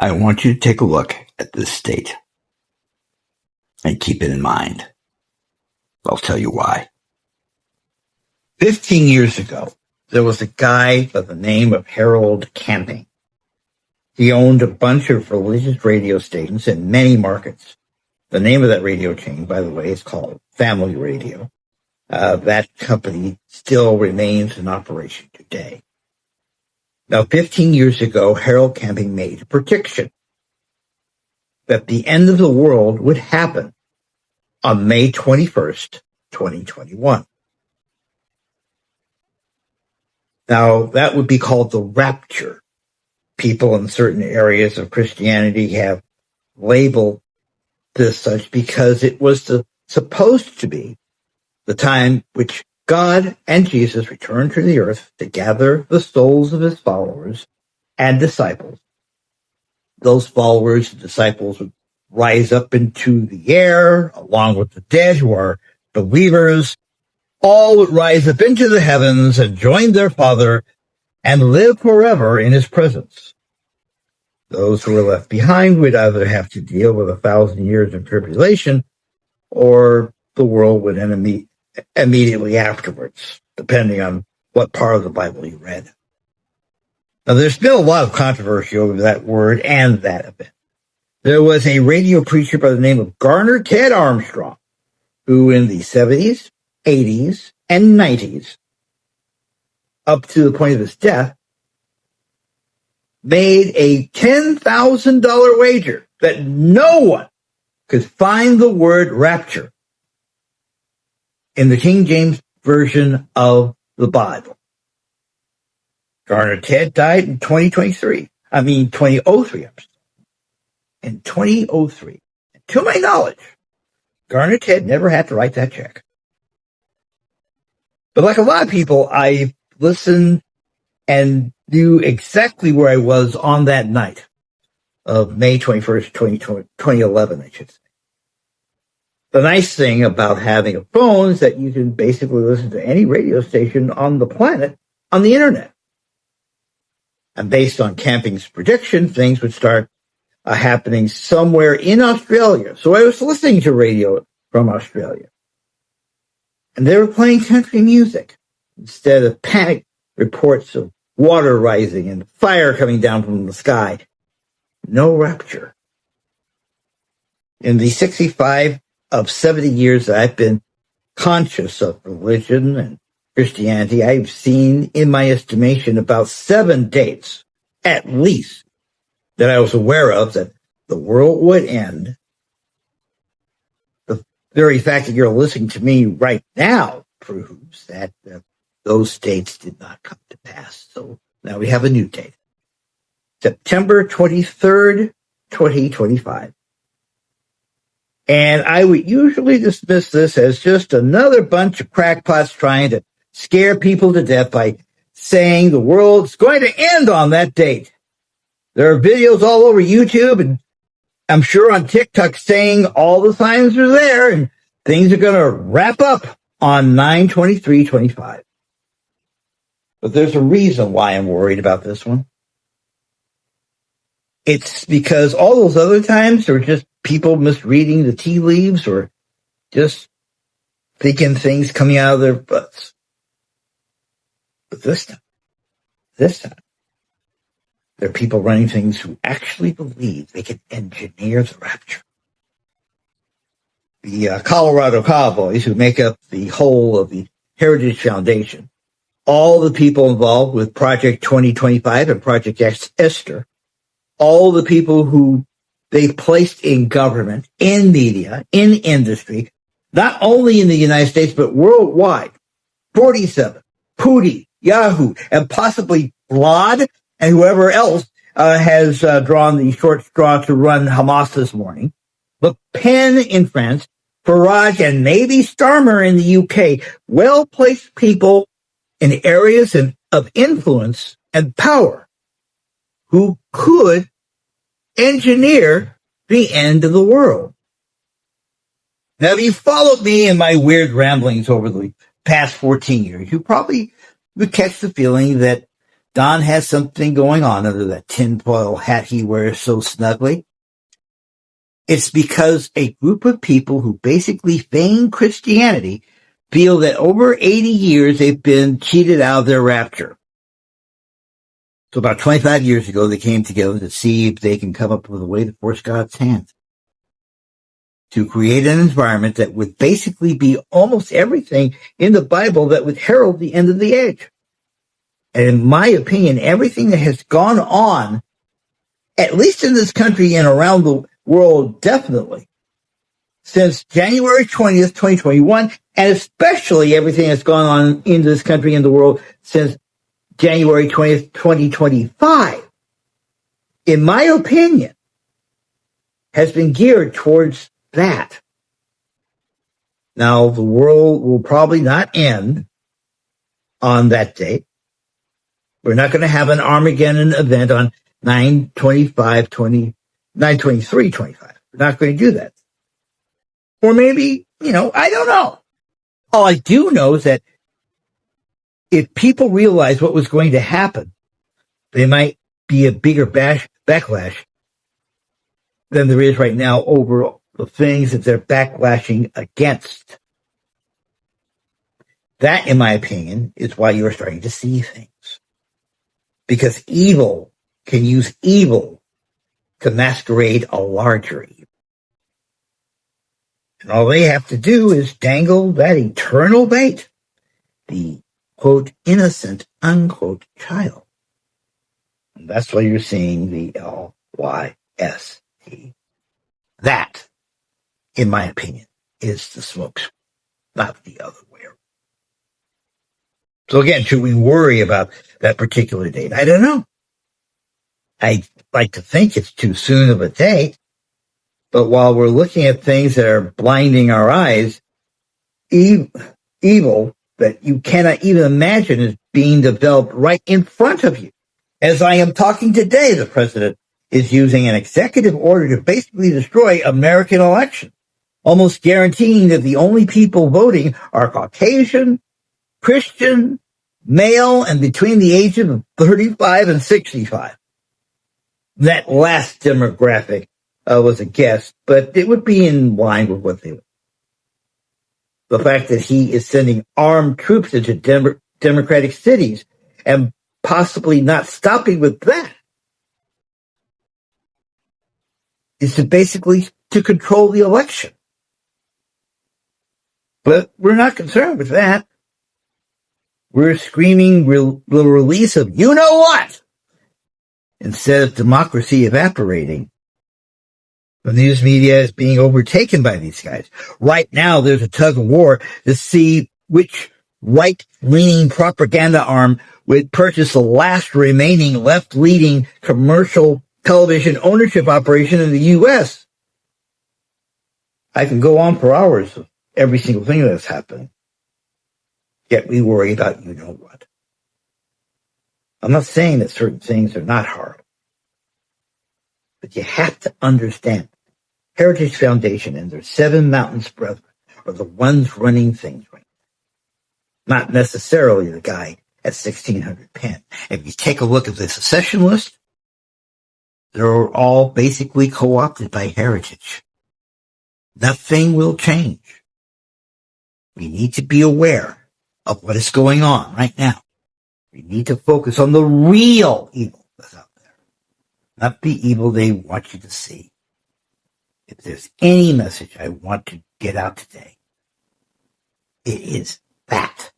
I want you to take a look at this state and keep it in mind. I'll tell you why. 15 years ago, there was a guy by the name of Harold Camping. He owned a bunch of religious radio stations in many markets. The name of that radio chain, by the way, is called Family Radio. That company still remains in operation today. Now, 15 years ago, Harold Camping made a prediction that the end of the world would happen on May 21st, 2021. Now, that would be called the Rapture. People in certain areas of Christianity have labeled this such because it was supposed to be the time which God and Jesus returned to the earth to gather the souls of his followers and disciples. Those followers and disciples would rise up into the air along with the dead who are believers. All would rise up into the heavens and join their Father and live forever in his presence. Those who were left behind would either have to deal with 1,000 years of tribulation, or the world would end immediately afterwards, depending on what part of the Bible you read. Now, there's been a lot of controversy over that word and that event. There was a radio preacher by the name of Garner Ted Armstrong, who in the 70s, 80s, and 90s, up to the point of his death, made a $10,000 wager that no one could find the word rapture in the King James Version of the Bible. Garner Ted died in 2003. In 2003. In 2003. To my knowledge, Garner Ted never had to write that check. But like a lot of people, I listened and knew exactly where I was on that night of May 21st, 2011, I should say. The nice thing about having a phone is that you can basically listen to any radio station on the planet on the internet. And based on Camping's prediction, things would start happening somewhere in Australia. So I was listening to radio from Australia. And they were playing country music instead of panic reports of water rising and fire coming down from the sky. No rapture. In the 65 of 70 years that I've been conscious of religion and Christianity, I've seen, in my estimation, about 7 dates, at least, that I was aware of that the world would end. The very fact that you're listening to me right now proves that those dates did not come to pass. So now we have a new date. September 23rd, 2025. And I would usually dismiss this as just another bunch of crackpots trying to scare people to death by saying the world's going to end on that date. There are videos all over YouTube and I'm sure on TikTok saying all the signs are there and things are going to wrap up on 9/23/25. But there's a reason why I'm worried about this one. It's because all those other times are just people misreading the tea leaves or just thinking things coming out of their butts. But this time, there are people running things who actually believe they can engineer the rapture. The Colorado Cowboys, who make up the whole of the Heritage Foundation, all the people involved with Project 2025 and Project Esther, all the people who they've placed in government, in media, in industry, not only in the United States, but worldwide. 47, Pooty, Yahoo, and possibly Vlad and whoever else has drawn the short straw to run Hamas this morning. Le Pen in France, Farage, and maybe Starmer in the UK, well-placed people in areas of influence and power who could engineer the end of the world. Now, if you followed me in my weird ramblings over the past 14 years, you probably would catch the feeling that Don has something going on under that tinfoil hat he wears so snugly. It's because a group of people who basically feign Christianity feel that over 80 years they've been cheated out of their rapture. So about 25 years ago, they came together to see if they can come up with a way to force God's hand to create an environment that would basically be almost everything in the Bible that would herald the end of the age. And in my opinion, everything that has gone on, at least in this country and around the world, definitely, since January 20th, 2021, and especially everything that's gone on in this country and the world since January 20th, 2025, in my opinion, has been geared towards that. Now, the world will probably not end on that date. We're not going to have an Armageddon event on 9/23/25. We're not going to do that. Or maybe, I don't know. All I do know is that if people realize what was going to happen, there might be a bigger backlash than there is right now over the things that they're backlashing against. That, in my opinion, is why you're starting to see things. Because evil can use evil to masquerade a larger evil. And all they have to do is dangle that eternal bait, the, quote, innocent, unquote, child. And that's why you're seeing the LYST. That, in my opinion, is the smoke, not the other way around. So again, should we worry about that particular date? I don't know. I'd like to think it's too soon of a date, but while we're looking at things that are blinding our eyes, evil that you cannot even imagine is being developed right in front of you. As I am talking today, the president is using an executive order to basically destroy American elections, almost guaranteeing that the only people voting are Caucasian, Christian, male, and between the ages of 35 and 65. That last demographic was a guess, but it would be in line with what they would. The fact that he is sending armed troops into democratic cities and possibly not stopping with that is to basically to control the election. But we're not concerned with that. We're screaming the release of you know what instead of democracy evaporating. The news media is being overtaken by these guys. Right now, there's a tug of war to see which right-leaning propaganda arm would purchase the last remaining left-leaning commercial television ownership operation in the U.S. I can go on for hours of every single thing that's happened. Yet we worry about you know what. I'm not saying that certain things are not horrible. But you have to understand, Heritage Foundation and their 7 Mountains brethren are the ones running things right now. Not necessarily the guy at 1600 Penn. If you take a look at the secession list, they're all basically co-opted by Heritage. Nothing will change. We need to be aware of what is going on right now. We need to focus on the real evil that's out there, not the evil they want you to see. If there's any message I want to get out today, it is that.